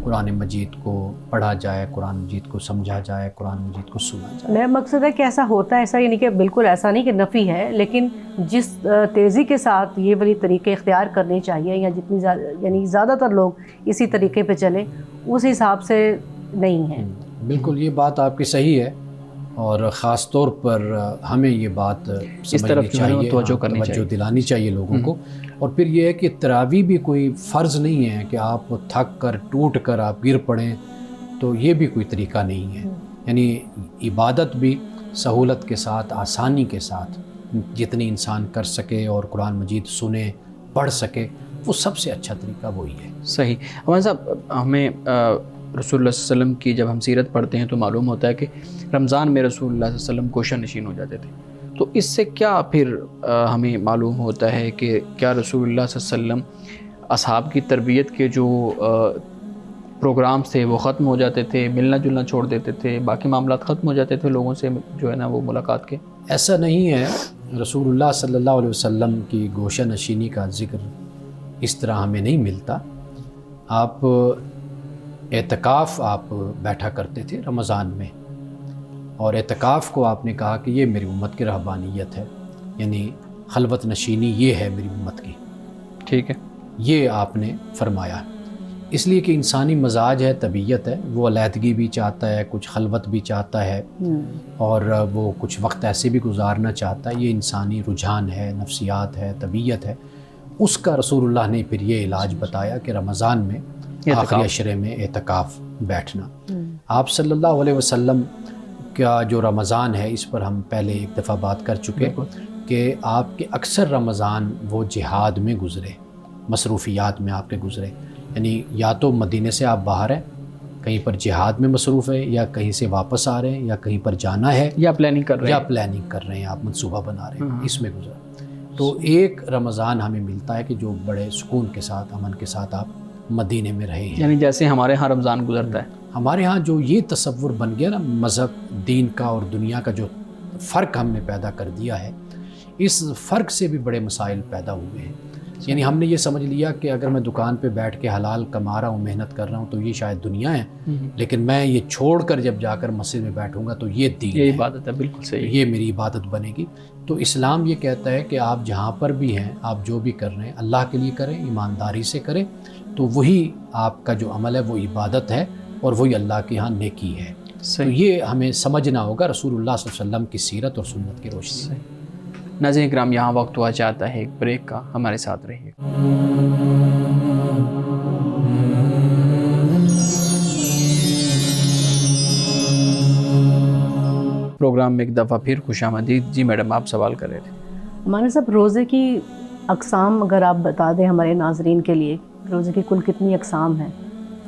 قرآن مجید کو پڑھا جائے، قرآن مجید کو سمجھا جائے، قرآن مجید کو سنا جائے۔ میرا مقصد ہے کہ ایسا ہوتا ہے، ایسا یعنی کہ بالکل ایسا نہیں کہ نفی ہے، لیکن جس تیزی کے ساتھ یہ والی طریقے اختیار کرنے چاہیے، یا جتنی یعنی زیادہ تر لوگ اسی طریقے پہ چلیں، اس حساب سے نہیں ہے۔ بالکل یہ بات آپ کی صحیح ہے، اور خاص طور پر ہمیں یہ بات سمجھنی چاہیے، توجہ دلانی چاہیے لوگوں کو۔ اور پھر یہ ہے کہ تراویح بھی کوئی فرض نہیں ہے کہ آپ تھک کر ٹوٹ کر آپ گر پڑیں، تو یہ بھی کوئی طریقہ نہیں ہے۔ یعنی عبادت بھی سہولت کے ساتھ، آسانی کے ساتھ جتنی انسان کر سکے اور قرآن مجید سنے، پڑھ سکے، وہ سب سے اچھا طریقہ وہی ہے۔ صحیح۔ ہمارے صاحب، ہمیں رسول اللہ صلی اللہ علیہ وسلم کی جب ہم سیرت پڑھتے ہیں تو معلوم ہوتا ہے کہ رمضان میں رسول اللہ صلی اللہ علیہ وسلم گوشہ نشین ہو جاتے تھے، تو اس سے کیا پھر ہمیں معلوم ہوتا ہے کہ کیا رسول اللہ صلی اللہ علیہ وسلم اصحاب کی تربیت کے جو پروگرامز تھے وہ ختم ہو جاتے تھے، ملنا جلنا چھوڑ دیتے تھے، باقی معاملات ختم ہو جاتے تھے لوگوں سے جو ہے نا وہ ملاقات کے؟ ایسا نہیں ہے، رسول اللہ صلی اللہ علیہ وسلم کی گوشہ نشینی کا ذکر اس طرح ہمیں نہیں ملتا۔ آپ اعتکاف آپ بیٹھا کرتے تھے رمضان میں، اور اعتکاف کو آپ نے کہا کہ یہ میری امت کی رہبانیت ہے، یعنی خلوت نشینی یہ ہے میری امت کی، ٹھیک ہے، یہ آپ نے فرمایا۔ اس لیے کہ انسانی مزاج ہے، طبیعت ہے، وہ علیحدگی بھی چاہتا ہے، کچھ خلوت بھی چاہتا ہے، اور وہ کچھ وقت ایسے بھی گزارنا چاہتا ہے۔ یہ انسانی رجحان ہے، نفسیات ہے، طبیعت ہے۔ اس کا رسول اللہ نے پھر یہ علاج بتایا کہ رمضان میں آخری عشرے میں اعتکاف بیٹھنا۔ آپ صلی اللہ علیہ وسلم کا جو رمضان ہے، اس پر ہم پہلے ایک دفعہ بات کر چکے کہ آپ کے اکثر رمضان وہ جہاد میں گزرے، مصروفیات میں آپ کے گزرے، یعنی یا تو مدینے سے آپ باہر ہیں، کہیں پر جہاد میں مصروف ہے، یا کہیں سے واپس آ رہے ہیں، یا کہیں پر جانا ہے، یا پلاننگ کر رہے ہیں، آپ منصوبہ بنا رہے ہیں، اس میں گزرا۔ تو ایک رمضان ہمیں ملتا ہے کہ جو بڑے سکون کے ساتھ، امن کے ساتھ آپ مدینے میں رہے ہیں. یعنی جیسے ہمارے ہاں رمضان گزرتا ہے، ہمارے ہاں جو یہ تصور بن گیا نا مذہب، دین کا اور دنیا کا جو فرق ہم نے پیدا کر دیا ہے، اس فرق سے بھی بڑے مسائل پیدا ہوئے ہیں. یعنی ہم نے یہ سمجھ لیا کہ اگر میں دکان پہ بیٹھ کے حلال کما رہا ہوں، محنت کر رہا ہوں، تو یہ شاید دنیا ہے، لیکن میں یہ چھوڑ کر جب جا کر مسجد میں بیٹھوں گا تو یہ دین یہ ہے، عبادت ہے. بالکل صحیح. یہ میری عبادت بنے گی. تو اسلام یہ کہتا ہے کہ آپ جہاں پر بھی ہیں، آپ جو بھی کر رہے ہیں اللہ کے لیے کریں، ایمانداری سے کریں، تو وہی آپ کا جو عمل ہے وہ عبادت ہے اور وہی اللہ کے ہاں نیکی ہے. تو صحیح. یہ ہمیں سمجھنا ہوگا رسول اللہ صلی اللہ علیہ وسلم کی سیرت اور سنت کی روشنی میں. ناظرین کرام، یہاں وقت ہوا چاہتا ہے ایک بریک کا، ہمارے ساتھ رہیے. پروگرام میں ایک دفعہ پھر خوش آمدید. جی میڈم، آپ سوال کر رہے تھے. ہمارے صاحب روزے کی اقسام اگر آپ بتا دیں ہمارے ناظرین کے لیے، روزے کی کل کتنی اقسام ہیں؟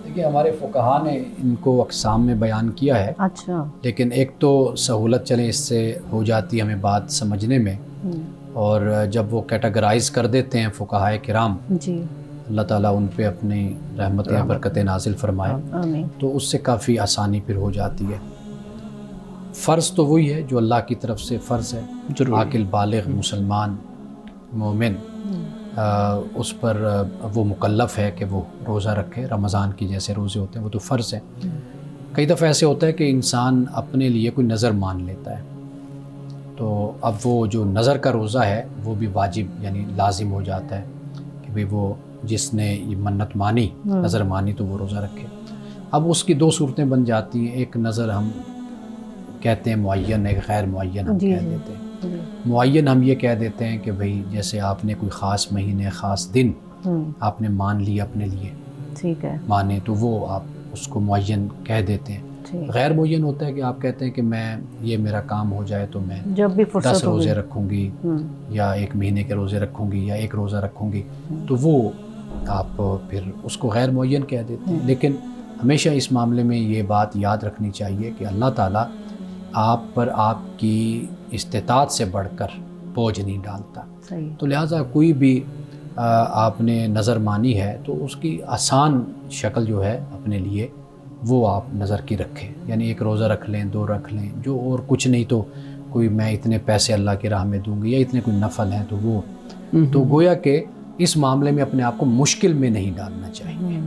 دیکھیے ہمارے فقہا نے ان کو اقسام میں بیان کیا ہے. اچھا. لیکن ایک تو سہولت چلیں اس سے ہو جاتی ہے ہمیں بات سمجھنے میں، اور جب وہ کیٹاگرائز کر دیتے ہیں فقہائے کرام، جی اللہ تعالیٰ ان پہ اپنی رحمتیں برکتیں نازل فرمائے، آمین. تو اس سے کافی آسانی پھر ہو جاتی ہے. فرض تو وہی ہے جو اللہ کی طرف سے فرض ہے، عاقل بالغ مسلمان مومن اس پر وہ مکلف ہے کہ وہ روزہ رکھے. رمضان کی جیسے روزے ہوتے ہیں وہ تو فرض ہے. کئی دفعہ ایسے ہوتا ہے کہ انسان اپنے لیے کوئی نظر مان لیتا ہے، تو اب وہ جو نظر کا روزہ ہے وہ بھی واجب یعنی لازم ہو جاتا ہے کہ بھئی وہ جس نے یہ منت مانی، نظر مانی، تو وہ روزہ رکھے. اب اس کی دو صورتیں بن جاتی ہیں. ایک نظر ہم کہتے ہیں معین، ایک غیر معین ہم کہہ دیتے ہیں. معین ہم یہ کہہ دیتے ہیں کہ بھئی جیسے آپ نے کوئی خاص مہینے، خاص دن آپ نے مان لیا اپنے لیے، ٹھیک ہے، مانے، تو وہ آپ اس کو معین کہہ دیتے ہیں. غیر معین ہوتا ہے کہ آپ کہتے ہیں کہ میں یہ میرا کام ہو جائے تو میں جب بھی 10 روزے رکھوں گی، یا 1 مہینے کے روزے رکھوں گی، یا 1 روزہ رکھوں گی، تو وہ آپ پھر اس کو غیر معین کہہ دیتے ہیں. لیکن ہمیشہ اس معاملے میں یہ بات یاد رکھنی چاہیے کہ اللہ تعالیٰ آپ پر آپ کی استطاعت سے بڑھ کر بوجھ نہیں ڈالتا. تو لہٰذا کوئی بھی آپ نے نظر مانی ہے تو اس کی آسان شکل جو ہے اپنے لیے وہ آپ نظر کی رکھیں. یعنی 1 روزہ رکھ لیں، 2 رکھ لیں، جو اور کچھ نہیں تو کوئی میں اتنے پیسے اللہ کی راہ میں دوں گی، یا اتنے کوئی نفل ہیں تو وہ. تو گویا کہ اس معاملے میں اپنے آپ کو مشکل میں نہیں ڈالنا چاہیے.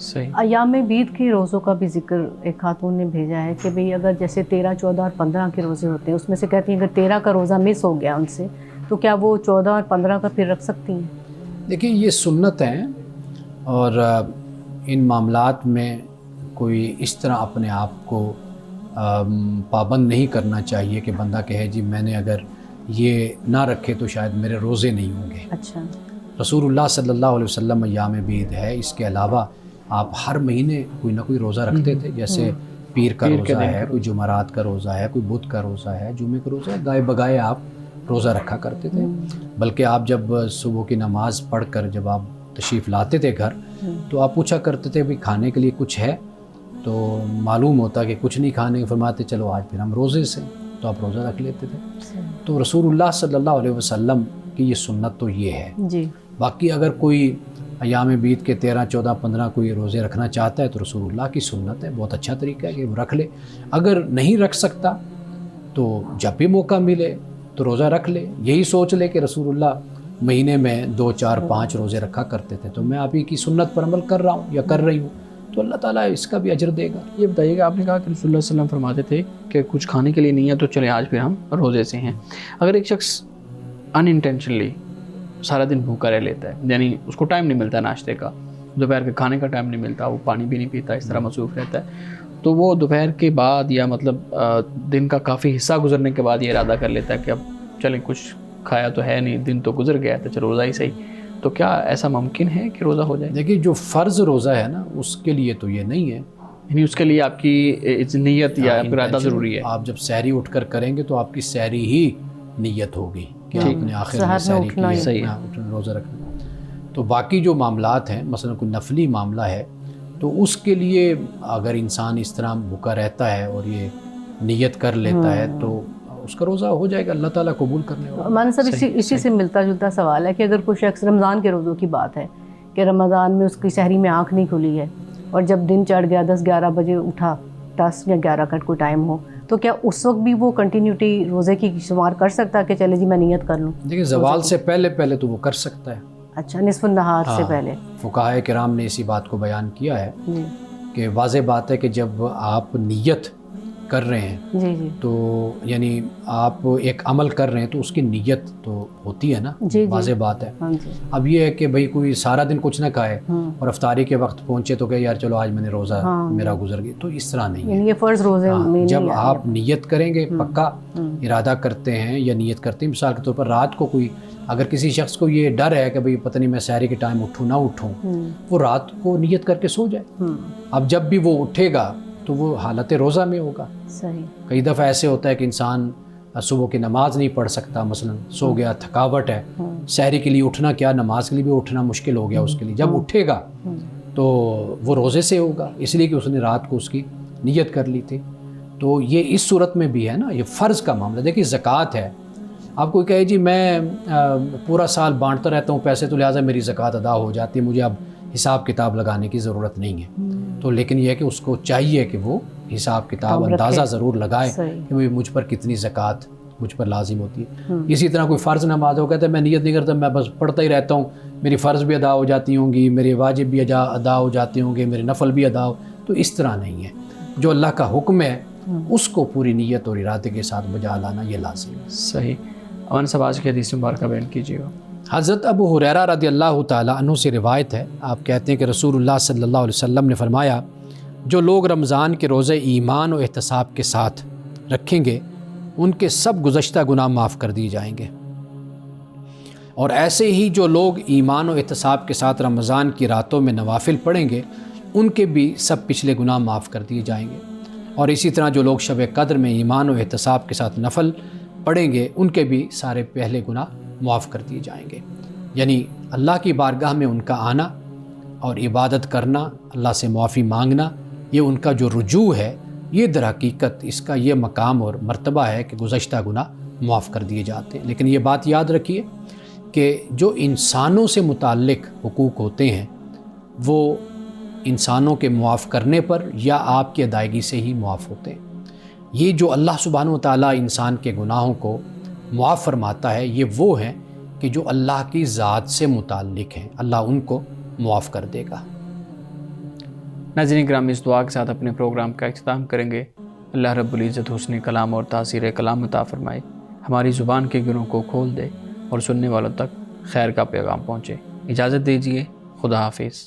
صحیح. ایام بیت کے روزوں کا بھی ذکر ایک خاتون نے بھیجا ہے کہ بھئی اگر جیسے 13، 14 اور 15 کے روزے ہوتے ہیں، اس میں سے کہتی ہیں اگر 13 کا روزہ مس ہو گیا ان سے تو کیا وہ 14 اور 15 کا پھر رکھ سکتی ہیں؟ دیکھیں یہ سنت ہیں، اور ان معاملات میں کوئی اس طرح اپنے آپ کو پابند نہیں کرنا چاہیے کہ بندہ کہے جی میں نے اگر یہ نہ رکھے تو شاید میرے روزے نہیں ہوں گے. اچھا. رسول اللہ صلی اللہ علیہ وسلم ایام بیت ہے، اس کے علاوہ آپ ہر مہینے کوئی نہ کوئی روزہ رکھتے تھے. جیسے پیر کا روزہ ہے، کوئی جمعرات کا روزہ ہے، کوئی بدھ کا روزہ ہے، جمعے کا روزہ ہے، گائے بگائے آپ روزہ رکھا کرتے تھے. بلکہ آپ جب صبح کی نماز پڑھ کر جب آپ تشریف لاتے تھے گھر تو آپ پوچھا کرتے تھے بھی کھانے کے لیے کچھ ہے، تو معلوم ہوتا کہ کچھ نہیں کھانے، فرماتے چلو آج پھر ہم روزے سے، تو آپ روزہ رکھ لیتے تھے. تو رسول اللہ صلی اللہ علیہ وسلم کی یہ سنت تو یہ ہے. جی. باقی اگر کوئی ایام بیت کے 13، 14، 15 کوئی روزے رکھنا چاہتا ہے تو رسول اللہ کی سنت ہے، بہت اچھا طریقہ ہے کہ وہ رکھ لے. اگر نہیں رکھ سکتا تو جب بھی موقع ملے تو روزہ رکھ لے. یہی سوچ لے کہ رسول اللہ مہینے میں 2، 4، 5 روزے رکھا کرتے تھے، تو میں آپ ہی کی سنت پر عمل کر رہا ہوں یا کر رہی ہوں، تو اللہ تعالیٰ اس کا بھی اجر دے گا. یہ بتائیے کہ آپ نے کہا کہ رسول اللہ صلی اللہ علیہ وسلم فرماتے تھے کہ کچھ کھانے کے لیے نہیں ہے تو چلے آج پھر ہم روزے سے ہیں. اگر ایک شخص ان انٹینشنلی سارا دن بھوکا رہ لیتا ہے، یعنی اس کو ٹائم نہیں ملتا ناشتے کا، دوپہر کے کھانے کا ٹائم نہیں ملتا، وہ پانی بھی نہیں پیتا، اس طرح مصروف رہتا ہے، تو وہ دوپہر کے بعد یا مطلب دن کا کافی حصہ گزرنے کے بعد یہ ارادہ کر لیتا ہے کہ اب چلیں کچھ کھایا تو ہے نہیں، دن تو گزر گیا ہے تو چلو روزہ ہی صحیح. تو کیا ایسا ممکن ہے کہ روزہ ہو جائے؟ دیکھیے جو فرض روزہ ہے نا اس کے لیے تو یہ نہیں ہے، یعنی اس کے لیے آپ کی نیت یا ارادہ ضروری ہے. آپ جب سحری اٹھ کر کریں گے تو آپ کی سحری ہی نیت ہوگی کہ آپ نے آخر میں سحری کی روزہ رکھنا. تو باقی جو معاملات ہیں، مثلا کوئی نفلی معاملہ ہے تو اس کے لیے اگر انسان اس طرح بھوکا رہتا ہے اور یہ نیت کر لیتا ہے تو اس کا روزہ ہو جائے گا، اللہ تعالیٰ قبول کرنے والا۔ مولانا صاحب اسی سے ملتا جلتا سوال ہے کہ اگر کوئی شخص رمضان کے روزوں کی بات ہے کہ رمضان میں اس کی سحری میں آنکھ نہیں کھلی ہے اور جب دن چڑھ گیا 10-11 بجے اٹھا، 10 یا 11 کا کوئی ٹائم ہو، تو کیا اس وقت بھی وہ کنٹینیوٹی روزے کی شمار کر سکتا ہے کہ چلے جی میں نیت کر لوں؟ دیکھیں زوال سے پہلے تو وہ کر سکتا ہے۔ اچھا، نصف النہار سے پہلے فقہائے کرام نے اسی بات کو بیان کیا ہے جی کہ واضح بات ہے کہ جب آپ نیت کر رہے ہیں جی جی تو یعنی آپ ایک عمل کر رہے ہیں تو اس کی نیت تو ہوتی ہے نا، جی واضح بات ہے۔ ہاں جی اب یہ ہے کہ بھئی کوئی سارا دن کچھ نہ کھائے اور افطاری کے وقت پہنچے تو کہ یار چلو آج میں نے روزہ میرا گزر گیا، تو اس طرح نہیں ہے۔ یعنی یہ فرض روزے میں جب آپ نیت کریں گے، پکا ارادہ کرتے ہیں یا نیت کرتے ہیں، مثال کے طور پر رات کو کوئی اگر کسی شخص کو یہ ڈر ہے کہ بھئی پتہ نہیں میں سحری کے ٹائم اٹھوں نہ اٹھوں، وہ رات کو نیت کر کے سو جائے۔ اب جب بھی وہ اٹھے گا تو وہ حالت روزہ میں ہوگا۔ صحیح۔ کئی دفعہ ایسے ہوتا ہے کہ انسان صبح کی نماز نہیں پڑھ سکتا، مثلا سو گیا، تھکاوٹ ہے، سحری کے لیے اٹھنا کیا نماز کے لیے بھی اٹھنا مشکل ہو گیا اس کے لیے، جب اٹھے گا تو وہ روزے سے ہوگا، اس لیے کہ اس نے رات کو اس کی نیت کر لی تھی۔ تو یہ اس صورت میں بھی ہے نا، یہ فرض کا معاملہ۔ دیکھیے زکوٰۃ ہے، آپ کو کہے جی میں پورا سال بانٹتا رہتا ہوں پیسے تو لہٰذا میری زکوٰۃ ادا ہو جاتی ہے، مجھے اب حساب کتاب لگانے کی ضرورت نہیں ہے۔ تو لیکن یہ ہے کہ اس کو چاہیے کہ وہ حساب کتاب اندازہ ضرور لگائے کہ مجھ پر کتنی زکوٰۃ مجھ پر لازم ہوتی ہے۔ اسی طرح کوئی فرض نماز ہو، کہتا ہے میں نیت نہیں کرتا، میں بس پڑھتا ہی رہتا ہوں، میری فرض بھی ادا ہو جاتی ہوں گی، میرے واجب بھی ادا ہو جاتے ہوں گے، میرے نفل بھی ادا ہو، تو اس طرح نہیں ہے۔ جو اللہ کا حکم ہے اس کو پوری نیت اور ارادے کے ساتھ بجا لانا یہ لازم ہے۔ صحیح۔ مولانا صاحب آج کی حدیث مبارکہ بیان کیجیے گا۔ حضرت ابو ہریرہ رضی اللہ تعالیٰ عنہ سے روایت ہے، آپ کہتے ہیں کہ رسول اللہ صلی اللہ علیہ وسلم نے فرمایا، جو لوگ رمضان کے روزے ایمان و احتساب کے ساتھ رکھیں گے ان کے سب گزشتہ گناہ معاف کر دیے جائیں گے، اور ایسے ہی جو لوگ ایمان و احتساب کے ساتھ رمضان کی راتوں میں نوافل پڑھیں گے ان کے بھی سب پچھلے گناہ معاف کر دیے جائیں گے، اور اسی طرح جو لوگ شب قدر میں ایمان و احتساب کے ساتھ نفل پڑھیں گے ان کے بھی سارے پہلے گناہ معاف کر دیے جائیں گے۔ یعنی اللہ کی بارگاہ میں ان کا آنا اور عبادت کرنا، اللہ سے معافی مانگنا، یہ ان کا جو رجوع ہے، یہ در حقیقت اس کا یہ مقام اور مرتبہ ہے کہ گزشتہ گناہ معاف کر دیے جاتے ہیں۔ لیکن یہ بات یاد رکھیے کہ جو انسانوں سے متعلق حقوق ہوتے ہیں وہ انسانوں کے معاف کرنے پر یا آپ کی ادائیگی سے ہی معاف ہوتے ہیں۔ یہ جو اللہ سبحانہ و تعالیٰ انسان کے گناہوں کو معاف فرماتا ہے، یہ وہ ہیں کہ جو اللہ کی ذات سے متعلق ہیں، اللہ ان کو معاف کر دے گا۔ ناظرین گرامی، اس دعا کے ساتھ اپنے پروگرام کا اختتام کریں گے۔ اللہ رب العزت حسن کلام اور تاثیر کلام عطا فرمائے، ہماری زبان کے گنہوں کو کھول دے اور سننے والوں تک خیر کا پیغام پہنچے۔ اجازت دیجیے، خدا حافظ۔